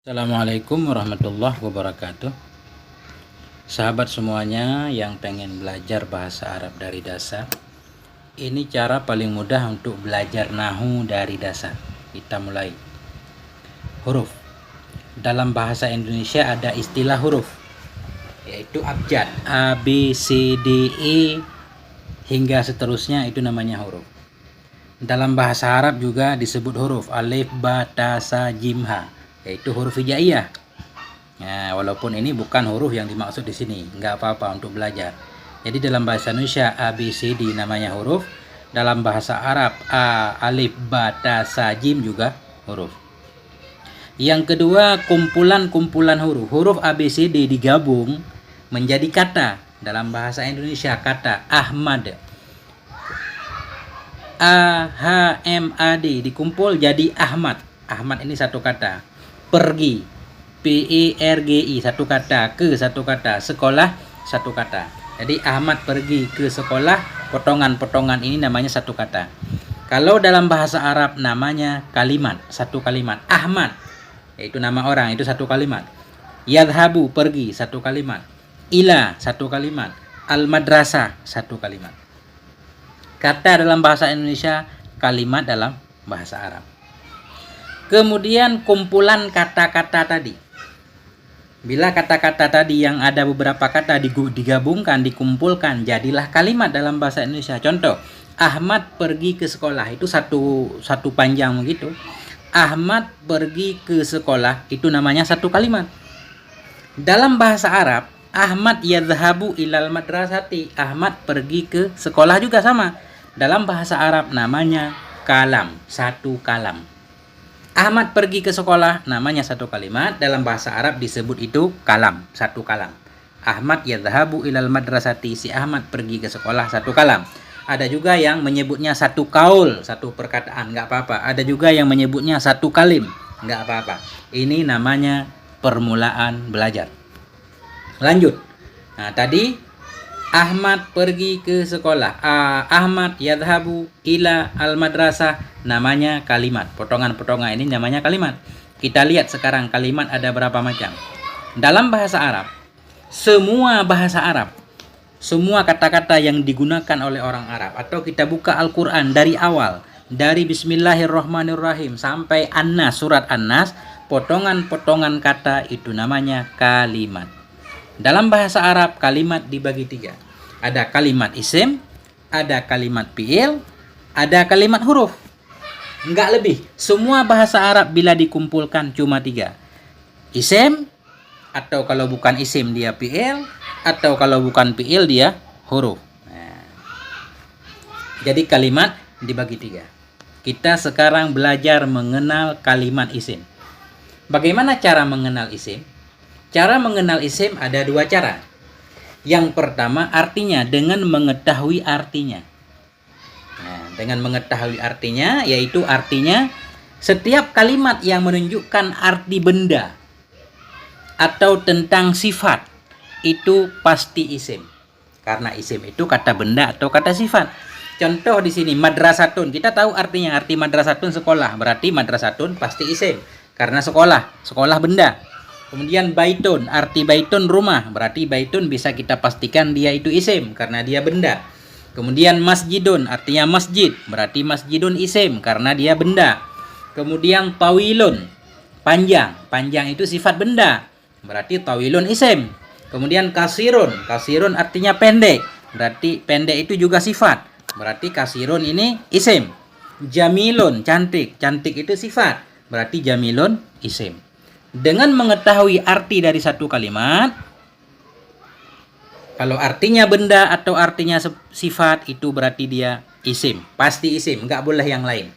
Assalamualaikum warahmatullahi wabarakatuh. Sahabat semuanya yang pengen belajar bahasa Arab dari dasar, ini cara paling mudah untuk belajar nahu dari dasar. Kita mulai. Huruf. Dalam bahasa Indonesia ada istilah huruf, yaitu abjad. A, B, C, D, E hingga seterusnya, itu namanya huruf. Dalam bahasa Arab juga disebut huruf alif, ba, ta, sa, jim, ha, yaitu huruf hijaiyah. Nah, walaupun ini bukan huruf yang dimaksud di sini, nggak apa-apa untuk belajar. Jadi dalam bahasa Indonesia A, B, C, D namanya huruf. Dalam bahasa Arab A, alif, ba, ta, sa, jim juga huruf. Yang kedua, kumpulan-kumpulan huruf. Huruf A, B, C, D digabung menjadi kata. Dalam bahasa Indonesia kata Ahmad. A, H, M, A, D dikumpul jadi Ahmad. Ahmad ini satu kata. Pergi, P, E, R, G, I satu kata. Ke satu kata. Sekolah satu kata. Jadi Ahmad pergi ke sekolah, potongan-potongan ini namanya satu kata. Kalau dalam bahasa Arab namanya kalimat, satu kalimat. Ahmad, yaitu nama orang, itu satu kalimat. Yadhabu, pergi, satu kalimat. Ila, satu kalimat. Al-madrasah, satu kalimat. Kata dalam bahasa Indonesia, kalimat dalam bahasa Arab. Kemudian kumpulan kata-kata tadi. Bila kata-kata tadi yang ada beberapa kata digabungkan, dikumpulkan, jadilah kalimat dalam bahasa Indonesia. Contoh, Ahmad pergi ke sekolah, itu satu panjang begitu. Ahmad pergi ke sekolah, itu namanya satu kalimat. Dalam bahasa Arab, Ahmad yadhabu ilal madrasati, Ahmad pergi ke sekolah juga sama. Dalam bahasa Arab namanya kalam, satu kalam. Ahmad pergi ke sekolah namanya satu kalimat. Dalam bahasa Arab disebut itu kalam, satu kalam. Ahmad yadhabu ilal madrasati, si Ahmad pergi ke sekolah, satu kalam. Ada juga yang menyebutnya satu kaul, satu perkataan, nggak apa-apa. Ada juga yang menyebutnya satu kalim, nggak apa-apa. Ini namanya permulaan belajar. Lanjut. Nah, tadi Ahmad pergi ke sekolah. Ahmad yadhabu ila al-madrasah namanya kalimat. Potongan-potongan ini namanya kalimat. Kita lihat sekarang kalimat ada berapa macam. Dalam bahasa Arab, semua bahasa Arab, semua kata-kata yang digunakan oleh orang Arab, atau kita buka Al-Quran dari awal, dari Bismillahirrahmanirrahim sampai An-Nas, surat An-Nas, potongan-potongan kata itu namanya kalimat. Dalam bahasa Arab kalimat dibagi tiga. Ada kalimat isim, ada kalimat fi'il, ada kalimat huruf. Enggak lebih. Semua bahasa Arab bila dikumpulkan cuma tiga. Isim, atau kalau bukan isim dia fi'il, atau kalau bukan fi'il dia huruf. Nah, jadi kalimat dibagi tiga. Kita sekarang belajar mengenal kalimat isim. Bagaimana cara mengenal isim? Cara mengenal isim ada dua cara. Yang pertama artinya, dengan mengetahui artinya. Nah, dengan mengetahui artinya, yaitu artinya setiap kalimat yang menunjukkan arti benda atau tentang sifat itu pasti isim. Karena isim itu kata benda atau kata sifat. Contoh di sini madrasatun, kita tahu artinya, arti madrasatun sekolah, berarti madrasatun pasti isim karena sekolah, sekolah benda. Kemudian baitun, arti baitun rumah, berarti baitun bisa kita pastikan dia itu isim karena dia benda. Kemudian masjidun, artinya masjid, berarti masjidun isim karena dia benda. Kemudian tawilun, panjang, panjang itu sifat benda, berarti tawilun isim. Kemudian kasirun, kasirun artinya pendek, berarti pendek itu juga sifat, berarti kasirun ini isim. Jamilun, cantik, cantik itu sifat, berarti jamilun isim. Dengan mengetahui arti dari satu kalimat, kalau artinya benda atau artinya sifat, itu berarti dia isim, pasti isim, nggak boleh yang lain.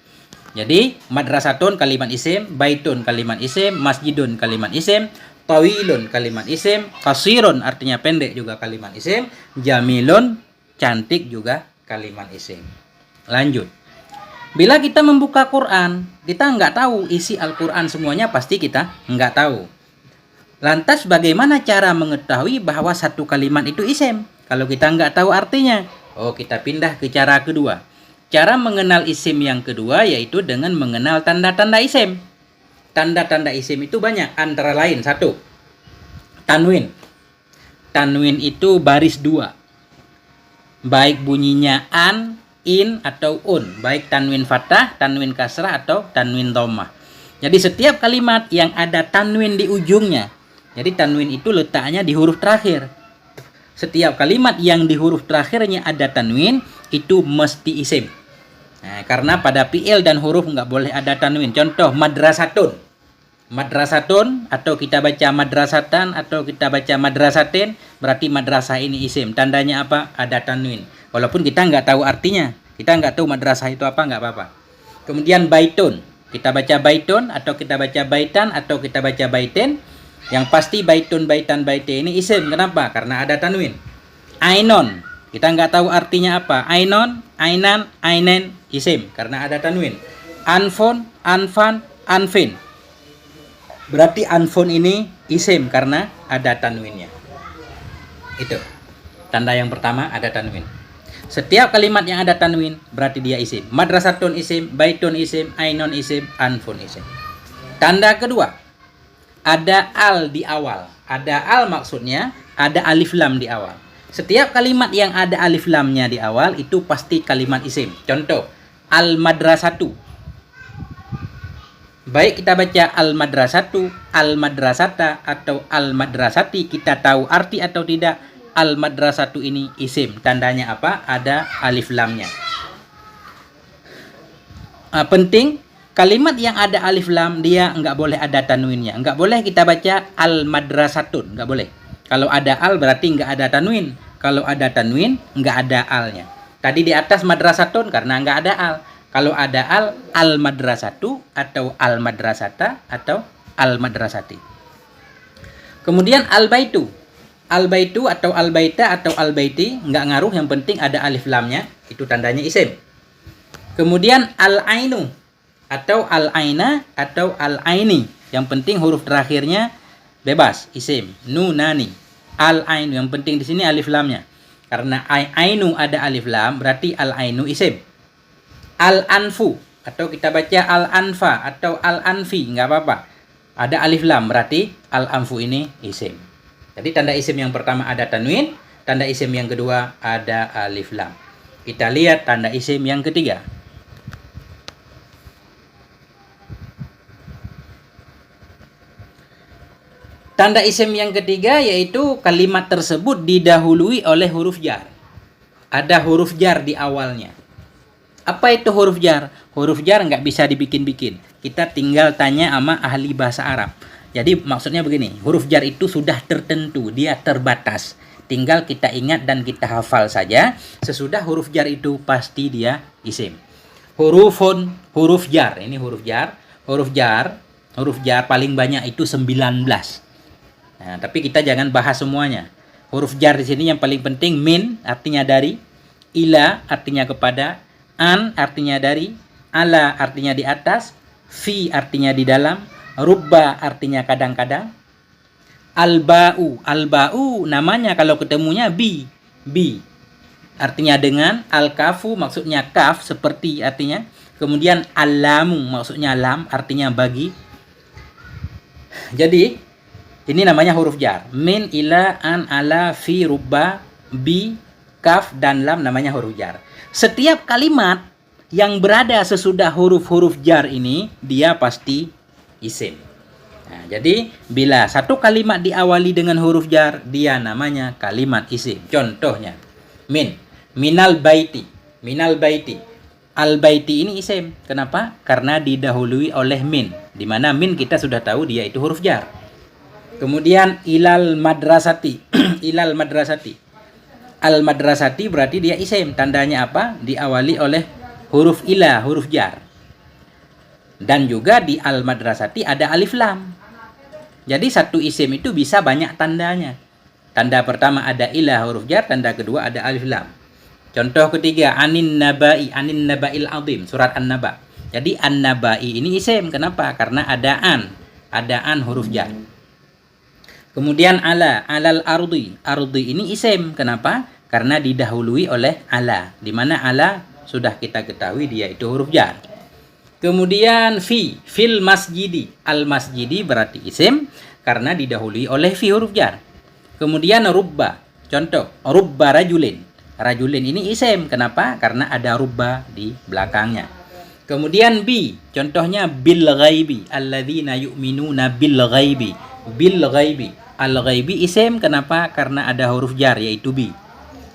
Jadi madrasatun kalimat isim, baitun kalimat isim, masjidun kalimat isim, tawilun kalimat isim, kasirun artinya pendek juga kalimat isim, jamilun cantik juga kalimat isim. Lanjut. Bila kita membuka Quran, kita nggak tahu isi Al-Quran semuanya, pasti kita nggak tahu. Lantas bagaimana cara mengetahui bahwa satu kalimat itu isim kalau kita nggak tahu artinya? Oh, kita pindah ke cara kedua. Cara mengenal isim yang kedua yaitu dengan mengenal tanda-tanda isim. Tanda-tanda isim itu banyak, antara lain satu, tanwin. Tanwin itu baris 2. Baik bunyinya an, in, atau un. Baik tanwin fathah, tanwin kasrah, atau tanwin dhammah. Jadi setiap kalimat yang ada tanwin di ujungnya, jadi tanwin itu letaknya di huruf terakhir. Setiap kalimat yang di huruf terakhirnya ada tanwin, itu mesti isim. Nah, karena pada fi'il dan huruf nggak boleh ada tanwin. Contoh, madrasatun. Madrasatun, atau kita baca madrasatan, atau kita baca madrasatin, berarti madrasah ini isim. Tandanya apa? Ada tanwin. Walaupun kita nggak tahu artinya. Kita nggak tahu madrasah itu apa, nggak apa-apa. Kemudian baitun. Kita baca baitun, atau kita baca baitan, atau kita baca baitin. Yang pasti baitun, baitan, baiti ini isim. Kenapa? Karena ada tanwin. Ainon. Kita nggak tahu artinya apa. Ainon, ainan, ainen, isim. Karena ada tanwin. Anfon, anfan, anfin. Berarti anfon ini isim karena ada tanwinnya. Itu. Tanda yang pertama, ada tanwin. Setiap kalimat yang ada tanwin berarti dia isim. Madrasatun isim, baitun isim, ainon isim, anfun isim. Tanda kedua, ada al di awal. Ada al maksudnya ada alif lam di awal. Setiap kalimat yang ada alif lamnya di awal itu pasti kalimat isim. Contoh, al-madrasatu. Baik kita baca al-madrasatu, al-madrasata, atau al-madrasati, kita tahu arti atau tidak, al-madrasatu ini isim. Tandanya apa? Ada alif lamnya. Penting, kalimat yang ada alif lam, dia nggak boleh ada tanwinnya. Nggak boleh kita baca al-madrasatun, nggak boleh. Kalau ada al berarti nggak ada tanwin. Kalau ada tanwin, nggak ada alnya. Tadi di atas madrasatun karena nggak ada al. Kalau ada al, al-madrasatu, atau al-madrasata, atau al-madrasati. Kemudian al-baitu. Al-baitu atau al-baita atau al-baiti, nggak ngaruh, yang penting ada alif lamnya. Itu tandanya isim. Kemudian al-ainu, atau al-aina, atau al-aini. Yang penting huruf terakhirnya bebas, isim. Nunani. Al-ainu, yang penting di sini alif lamnya. Karena ainu ada alif lam, berarti al-ainu isim. Al-anfu, atau kita baca al-anfa, atau al-anfi, nggak apa-apa. Ada alif lam, berarti al-anfu ini isim. Jadi tanda isim yang pertama ada tanwin, tanda isim yang kedua ada alif lam. Kita lihat tanda isim yang ketiga. Tanda isim yang ketiga yaitu kalimat tersebut didahului oleh huruf jar. Ada huruf jar di awalnya. Apa itu huruf jar? Huruf jar nggak bisa dibikin-bikin. Kita tinggal tanya sama ahli bahasa Arab. Jadi maksudnya begini, huruf jar itu sudah tertentu, dia terbatas. Tinggal kita ingat dan kita hafal saja. Sesudah huruf jar itu pasti dia isim. Hurufun, huruf jar. Ini huruf jar. Huruf jar paling banyak itu 19. Nah, tapi kita jangan bahas semuanya. Huruf jar di sini yang paling penting min artinya dari, ila artinya kepada, an artinya dari, ala artinya di atas, fi artinya di dalam, rubba artinya kadang-kadang, alba'u namanya kalau ketemunya bi artinya dengan, al-kafu maksudnya kaf seperti artinya, kemudian alamu maksudnya lam artinya bagi. Jadi ini namanya huruf jar. Min, ila, an, ala, fi, rubba, bi, kaf, dan lam namanya huruf jar. Setiap kalimat yang berada sesudah huruf-huruf jar ini, dia pasti isim. Nah, jadi, bila satu kalimat diawali dengan huruf jar, dia namanya kalimat isim. Contohnya, min, minal baiti. Minal baiti. Al-baiti ini isim. Kenapa? Karena didahului oleh min. Di mana min kita sudah tahu dia itu huruf jar. Kemudian ilal madrasati. Ilal madrasati. Al madrasati berarti dia isim. Tandanya apa? Diawali oleh huruf ila, huruf jar. Dan juga di al madrasati ada alif lam. Jadi satu isim itu bisa banyak tandanya. Tanda pertama ada ila, huruf jar. Tanda kedua ada alif lam. Contoh ketiga, anin nabai, anin nabail azim, surat An-Naba. Jadi an-nabai ini isim. Kenapa? Karena ada an huruf jar. Kemudian ala, alal ardi. Ardi ini isim. Kenapa? Karena didahului oleh ala. Di mana ala sudah kita ketahui dia itu huruf jar. Kemudian fil masjidi. Al masjidi berarti isim karena didahului oleh fi huruf jar. Kemudian rubba. Contoh, rubba rajulin. Rajulin ini isim. Kenapa? Karena ada rubba di belakangnya. Kemudian contohnya bil ghaibi. Alladzina yu'minuna bil ghaibi. Bil ghaibi. Al ghaibi isim. Kenapa? Karena ada huruf jar yaitu bi.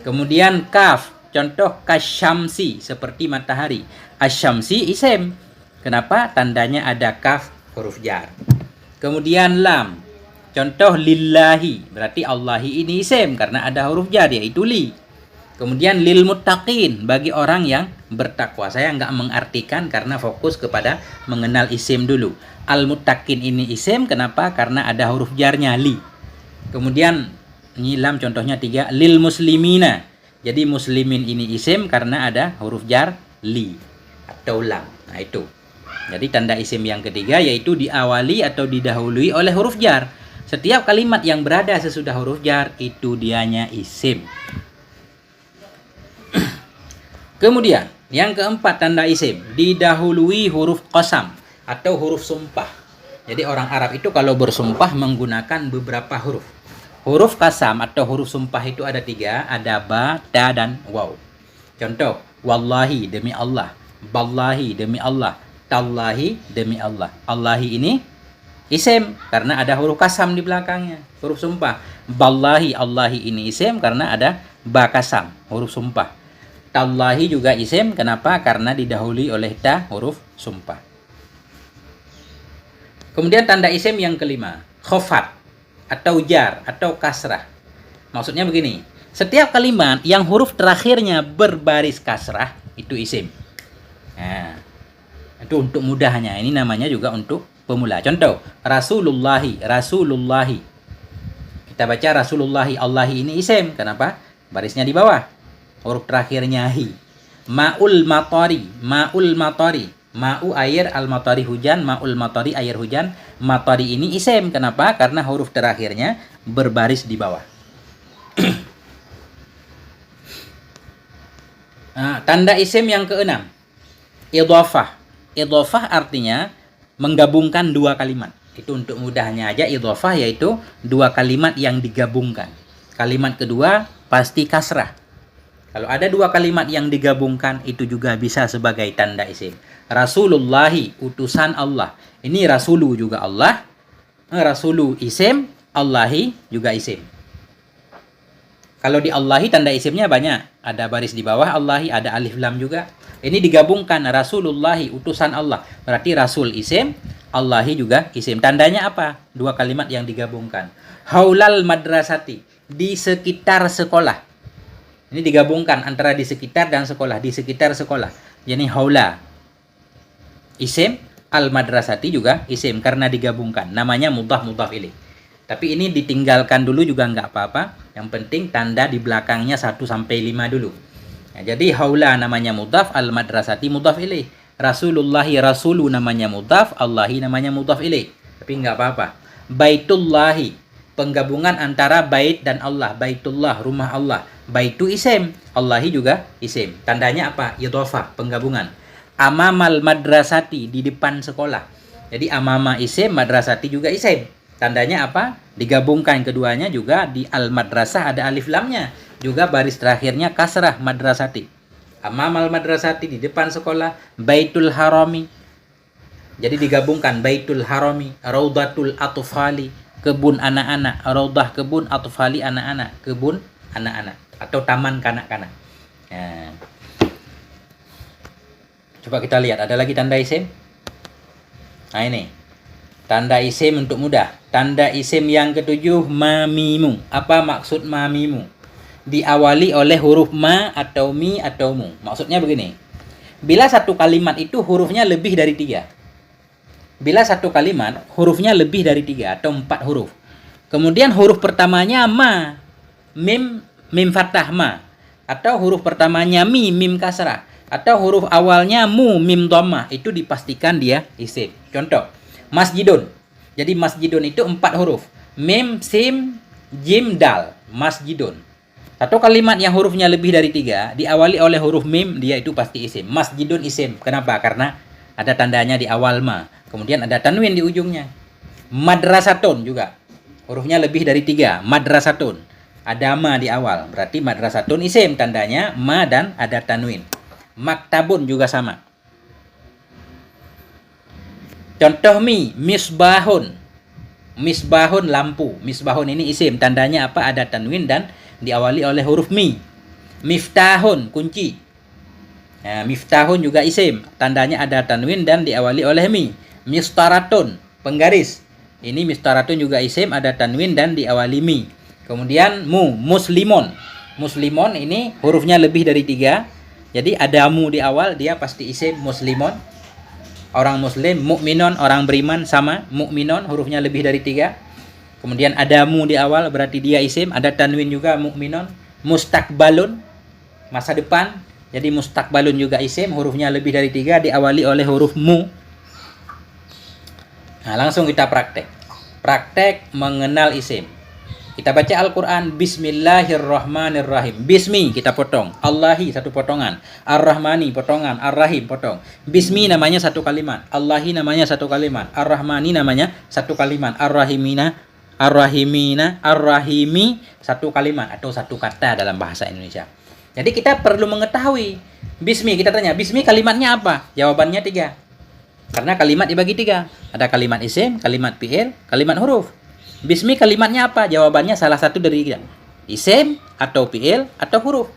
Kemudian kaf. Contoh kasyamsi seperti matahari. Asyamsi isim. Kenapa? Tandanya ada kaf huruf jar. Kemudian lam. Contoh lillahi. Berarti Allahi ini isim karena ada huruf jar yaitu li. Kemudian lil muttaqin. Bagi orang yang bertakwa. Saya nggak mengartikan karena fokus kepada mengenal isim dulu. Al muttaqin ini isim. Kenapa? Karena ada huruf jarnya li. Kemudian ini lam contohnya 3. Lil muslimina. Jadi muslimin ini isim karena ada huruf jar li atau lam. Nah itu. Jadi tanda isim yang ketiga yaitu diawali atau didahului oleh huruf jar. Setiap kalimat yang berada sesudah huruf jar itu dianya isim. Kemudian yang keempat tanda isim didahului huruf qasam atau huruf sumpah. Jadi orang Arab itu kalau bersumpah menggunakan beberapa huruf. Huruf qasam atau huruf sumpah itu ada 3, ada ba, ta, dan waw. Contoh, wallahi demi Allah, ballahi demi Allah, tallahi demi Allah. Allahi ini isim karena ada huruf qasam di belakangnya, huruf sumpah. Ballahi, Allahi ini isim karena ada ba qasam, huruf sumpah. Tallahi juga isim, kenapa? Karena didahului oleh ta, huruf sumpah. Kemudian tanda isim yang kelima, khofat atau jar atau kasrah. Maksudnya begini, setiap kalimat yang huruf terakhirnya berbaris kasrah itu isim. Nah, itu untuk mudahnya. Ini namanya juga untuk pemula. Contoh, Rasulullahi, Rasulullahi. Kita baca Rasulullahi, Allahi ini isim. Kenapa? Barisnya di bawah. Huruf terakhirnya hi. Ma'ul matari, ma'ul matari. Ma'u air, al-matari hujan, ma'ul matari air hujan. Matari ini isim. Kenapa? Karena huruf terakhirnya berbaris di bawah. Nah, tanda isim yang keenam, idhofah. Idhofah artinya menggabungkan dua kalimat. Itu untuk mudahnya aja idhofah yaitu dua kalimat yang digabungkan. Kalimat kedua pasti kasrah. Kalau ada dua kalimat yang digabungkan itu juga bisa sebagai tanda isim. Rasulullahi, utusan Allah. Ini Rasulu juga Allah. Rasulu isim, Allahi juga isim. Kalau di Allahi tanda isimnya banyak. Ada baris di bawah Allahi, ada alif lam juga. Ini digabungkan Rasulullahi, utusan Allah. Berarti Rasul isim, Allahi juga isim. Tandanya apa? Dua kalimat yang digabungkan. Haulal madrasati, di sekitar sekolah. Ini digabungkan antara di sekitar dan sekolah. Di sekitar sekolah. Jadi haula isim, al madrasati juga isim karena digabungkan. Namanya mudhaf ilaih. Tapi ini ditinggalkan dulu juga nggak apa-apa. Yang penting tanda di belakangnya 1 sampai 5 dulu. Nah, jadi haula namanya mudhaf, al madrasati mudhaf ilaih. Rasulullahi rasulu namanya mudhaf, Allahi namanya mudhaf ilaih. Tapi nggak apa-apa. Baitullahi, penggabungan antara bait dan Allah. Baitullah, rumah Allah. Baitu isim, Allahi juga isim. Tandanya apa? Idhofah, penggabungan. Amamal madrasati, di depan sekolah. Jadi amama isim, madrasati juga isim. Tandanya apa? Digabungkan keduanya juga di al madrasah ada alif lamnya. Juga baris terakhirnya kasrah madrasati. Amamal madrasati, di depan sekolah. Baitul harami. Jadi digabungkan Baitul harami, Raudatul atfali, kebun anak-anak. Raudah kebun, atfali anak-anak, kebun anak-anak atau taman kanak-kanak. Nah, coba kita lihat, ada lagi tanda isim. Nah ini, tanda isim untuk mudah. Tanda isim yang ketujuh, mamimu. Apa maksud mamimu? Diawali oleh huruf ma atau mi atau mu. Maksudnya begini, bila satu kalimat itu hurufnya lebih dari 3. Bila satu kalimat hurufnya lebih dari 3 atau 4 huruf. Kemudian huruf pertamanya ma, mim fathah ma. Atau huruf pertamanya mim kasrah. Atau huruf awalnya mu, mim dhammah. Itu dipastikan dia isim. Contoh, masjidun. Jadi masjidun itu 4 huruf. Mim, sim, jim, dal. Masjidun. Satu kalimat yang hurufnya lebih dari 3, diawali oleh huruf mim, dia itu pasti isim. Masjidun isim. Kenapa? Karena ada tandanya di awal ma. Kemudian ada tanwin di ujungnya. Madrasatun juga. Hurufnya lebih dari 3. Madrasatun. Ada ma di awal. Berarti madrasatun isim. Tandanya ma dan ada tanwin. Maktabun juga sama. Contoh misbahun. Misbahun lampu. Misbahun ini isim. Tandanya apa? Ada tanwin dan diawali oleh huruf mi. Miftahun kunci. Nah, miftahun juga isim. Tandanya ada tanwin dan diawali oleh mi. Mistaratun penggaris. Ini mistaratun juga isim, ada tanwin dan diawali mi. Kemudian muslimon. Muslimon ini hurufnya lebih dari 3. Jadi ada mu di awal, dia pasti isim muslimon. Orang muslim, mukminon, orang beriman sama. Mukminon hurufnya lebih dari 3. Kemudian ada mu di awal, berarti dia isim. Ada tanwin juga, mukminon. Mustakbalun, masa depan. Jadi mustakbalun juga isim, hurufnya lebih dari 3, diawali oleh huruf mu. Nah, langsung kita praktek. Praktek mengenal isim. Kita baca Al-Quran, Bismillahirrahmanirrahim. Bismi kita potong, Allahi satu potongan, Ar-Rahmani potongan, Ar-Rahim potong. Bismi namanya satu kalimat, Allahi namanya satu kalimat, Ar-Rahmani namanya satu kalimat, Ar-Rahimi satu kalimat atau satu kata dalam bahasa Indonesia. Jadi kita perlu mengetahui Bismi. Kita tanya, Bismi kalimatnya apa? Jawabannya 3. Karena kalimat dibagi 3. Ada kalimat isim, kalimat fi'il, kalimat huruf. Bismi kalimatnya apa? Jawabannya salah satu dari 3. Isim atau fi'il atau huruf.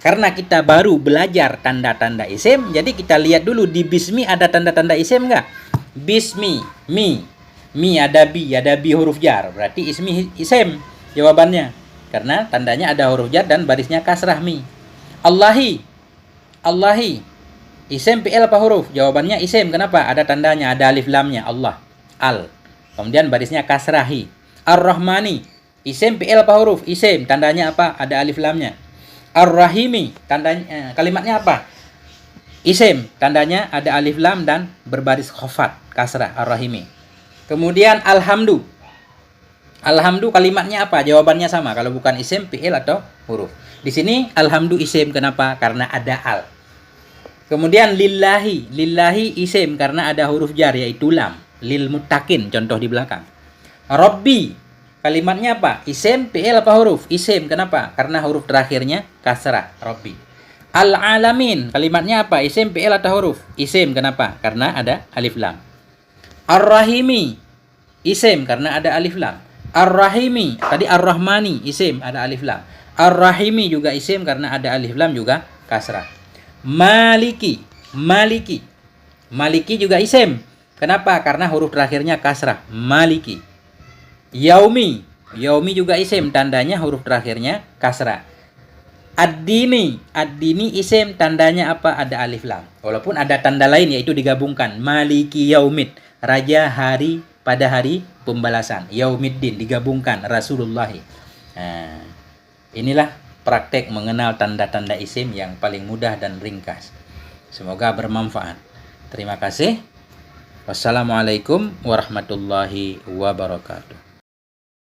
Karena kita baru belajar tanda-tanda isim, jadi kita lihat dulu di Bismi ada tanda-tanda isim enggak? Bismi, mi ada bi huruf jar. Berarti ismi isim jawabannya. Karena tandanya ada huruf jar dan barisnya kasrah mi. Allahi isim fi'il apa huruf? Jawabannya isim. Kenapa? Ada tandanya, ada alif lamnya. Allah, al. Kemudian barisnya kasrahi. Ar-Rahmani isim fi'il apa huruf? Isim. Tandanya apa? Ada alif lamnya. Ar-Rahimi tandanya kalimatnya apa? Isim. Tandanya ada alif lam dan berbaris khafat kasrah. Ar-Rahimi. Kemudian alhamdu kalimatnya apa? Jawabannya sama. Kalau bukan isim, fi'il atau huruf. Di sini alhamdu isim. Kenapa? Karena ada al. Kemudian lillahi isim karena ada huruf jar yaitu lam. Lil muttaqin contoh di belakang. Rabbi kalimatnya apa? Isim, fi'il apa huruf? Isim. Kenapa? Karena huruf terakhirnya kasrah. Rabbi. Al-alamin kalimatnya apa? Isim, fi'il atau huruf? Isim. Kenapa? Karena ada alif lam. Ar-Rahimi isim karena ada alif lam. Ar-Rahimi tadi Ar-Rahmani isim ada alif lam. Ar-Rahimi juga isim karena ada alif lam juga kasrah. Maliki juga isim. Kenapa? Karena huruf terakhirnya kasrah. Maliki. Yaumi juga isim, tandanya huruf terakhirnya kasrah. Ad-dini isim, tandanya apa? Ada alif lam. Walaupun ada tanda lain yaitu digabungkan. Maliki yaumid, raja hari pada hari pembalasan. Yaumiddin digabungkan Rasulullah. Nah, inilah praktek mengenal tanda-tanda isim yang paling mudah dan ringkas. Semoga bermanfaat. Terima kasih. Wassalamualaikum warahmatullahi wabarakatuh.